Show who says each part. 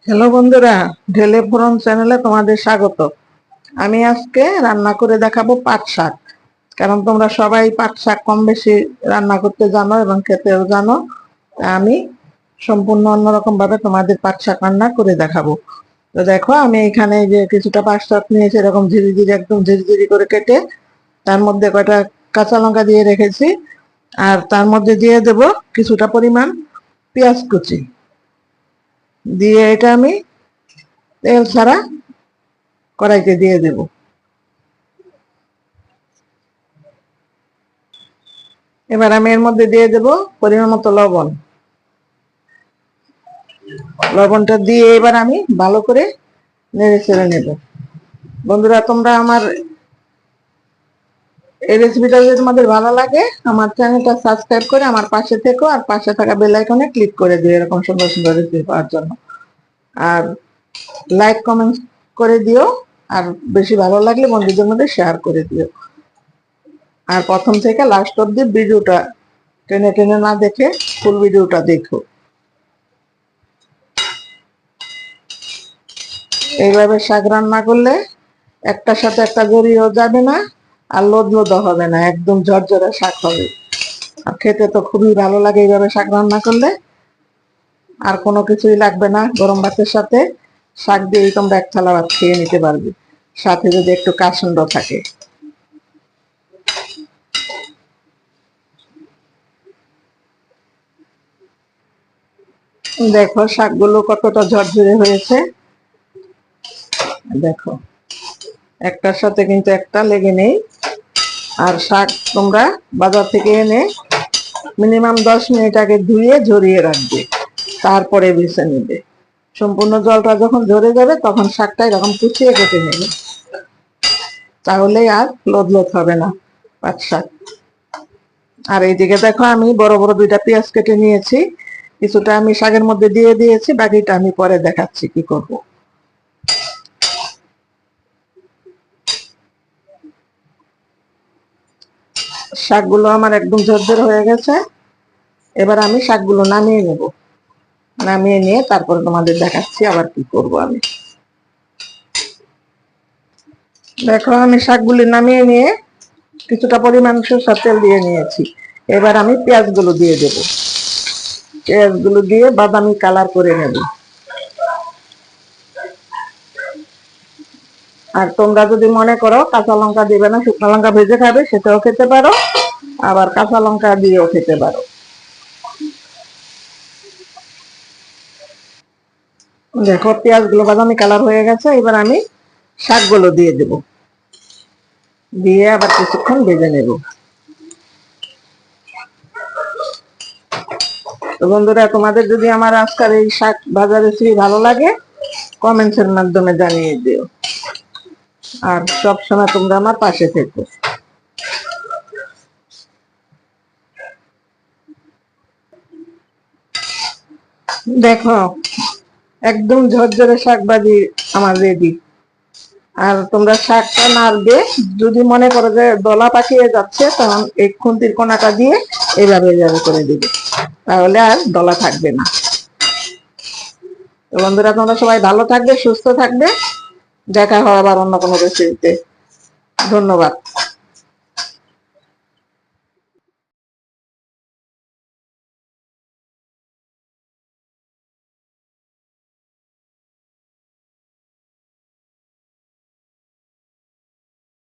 Speaker 1: Hello বন্ধুরা, ঢেলে ফোড়ন চ্যানেলে তোমাদের স্বাগত। আমি আজকে রান্না করে দেখাবো পাট শাক। কারণ তোমরা সবাই পাট শাক কম বেশি রান্না করতে জানো এবং খেতেও জানো। আমি সম্পূর্ণ অন্যরকম ভাবে তোমাদের পাট শাক রান্না করে দেখাবো। তো দেখো, আমি এখানে যে কিছুটা পাট শাক নিয়েছি, এরকম ঝিরিঝিরি একদম ঝিরিঝিরি করে কেটে তার মধ্যে কয়টা কাঁচা লঙ্কা দিয়ে রেখেছি। আর তার মধ্যে দিয়ে দেব কিছুটা পরিমাণ পেঁয়াজ কুচি দিয়ে এটা আমি তেল ছাড়া কড়াইতে দিয়ে দেব। এবার আমি এর মধ্যে দিয়ে দেব পরিমাণ মতো লবণ। লবণটা দিয়ে এবার আমি ভালো করে নেড়ে চেড়ে নেব। বন্ধুরা, তোমরা আমার এই রেসিপিটা যদি তোমাদের ভালো লাগে, আমার চ্যানেলটা সাবস্ক্রাইব করে আমার পাশে থেকো, আর পাশে থাকা বেল আইকনে ক্লিক করে দিও এরকম সুন্দর সুন্দর রেসিপি পাওয়ার জন্য। আর লাইক কমেন্ট করে দিও, আর বেশি ভালো লাগলে বন্ধুদের মধ্যে শেয়ার করে দিও। আর প্রথম থেকে লাস্ট অব্দি ভিডিওটা টেনে টেনে না দেখে ফুল ভিডিওটা দেখো। এইভাবে শাক রান্না করলে একটার সাথে একটা জড়িয়েও যাবে না, আর লোদ লোদ হবে না, একদম ঝরঝরে শাক হবে। আর খেতে তো খুবই ভালো লাগে এইভাবে শাক রান্না করলে। আর কোনো কিছুই লাগবে না, গরম ভাতের সাথে শাক দিয়েই তোমরা এক থালা ভাত খেয়ে নিতে পারবে, সাথে যদি একটু কাসুন্দ থাকে। দেখো শাকগুলো কতটা ঝরঝরে হয়েছে। দেখো, একটার সাথে কিন্তু একটা লেগে নেই। আর শাক তোমরা বাজার থেকে এনে মিনিমাম 10 মিনিট আগে ধুয়ে ঝরিয়ে রাখবে, তারপরে বেছে নেবে। সম্পূর্ণ জলটা যখন ঝরে যাবে তখন শাকটা এরকম কুচিয়ে কেটে নেবে, তাহলে আর লোদ লোদ হবে না পাট শাক। আর এইদিকে দেখো, আমি বড় বড় 2টা পেঁয়াজ কেটে নিয়েছি। কিছুটা আমি শাকের মধ্যে দিয়ে দিয়েছি, বাকিটা আমি পরে দেখাচ্ছি কি করব। শাকগুলো আমার একদম ঝরঝরে হয়ে গেছে। এবার আমি শাকগুলো নামিয়ে নেব। নামিয়ে নিয়ে তারপরে তোমাদের দেখাচ্ছি আবার কি করব আমি। দেখো, আমি শাকগুলি নামিয়ে নিয়ে কিছুটা পরিমাণ সরষের তেল দিয়ে নিয়েছি। এবার আমি পেঁয়াজগুলো দিয়ে দেব। পেঁয়াজগুলো দিয়ে বাদামি কালার করে নেব। আর তোমরা যদি মনে করো কাঁচা লঙ্কা দিবে না, শুকনো লঙ্কা ভেজে খাবে, সেটাও খেতে পারো, আবার কাঁচা লঙ্কা দিয়েও খেতে পারো। দেখো, পেঁয়াজগুলো বাদামি কালার হয়ে গেছে। এবার আমি শাকগুলো দিয়ে দেব, দিয়ে আবার কিছুক্ষণ ভেজে নেব। তো বন্ধুরা, তোমাদের যদি আমার আজকের এই শাক ভাজা রেসিপি ভালো লাগে, কমেন্টসের মাধ্যমে জানিয়ে দিও। আর সবসময় তোমরা আমার পাশে থেকো। দেখো, একদম ঝরঝরে শাক ভাজি আমার রেডি। আর তোমরা শাকটা নাড়বে, যদি মনে করো যে দলা পাকিয়ে যাচ্ছে, তখন এই খুন্তির কোনাটা দিয়ে এইভাবে এইভাবে করে দিবে, তাহলে আর দলা থাকবে না। তো বন্ধুরা, তোমরা সবাই ভালো থাকবে, সুস্থ থাকবে। দেখা হয় আবার অন্য কোনো রেসিপিতে। ধন্যবাদ।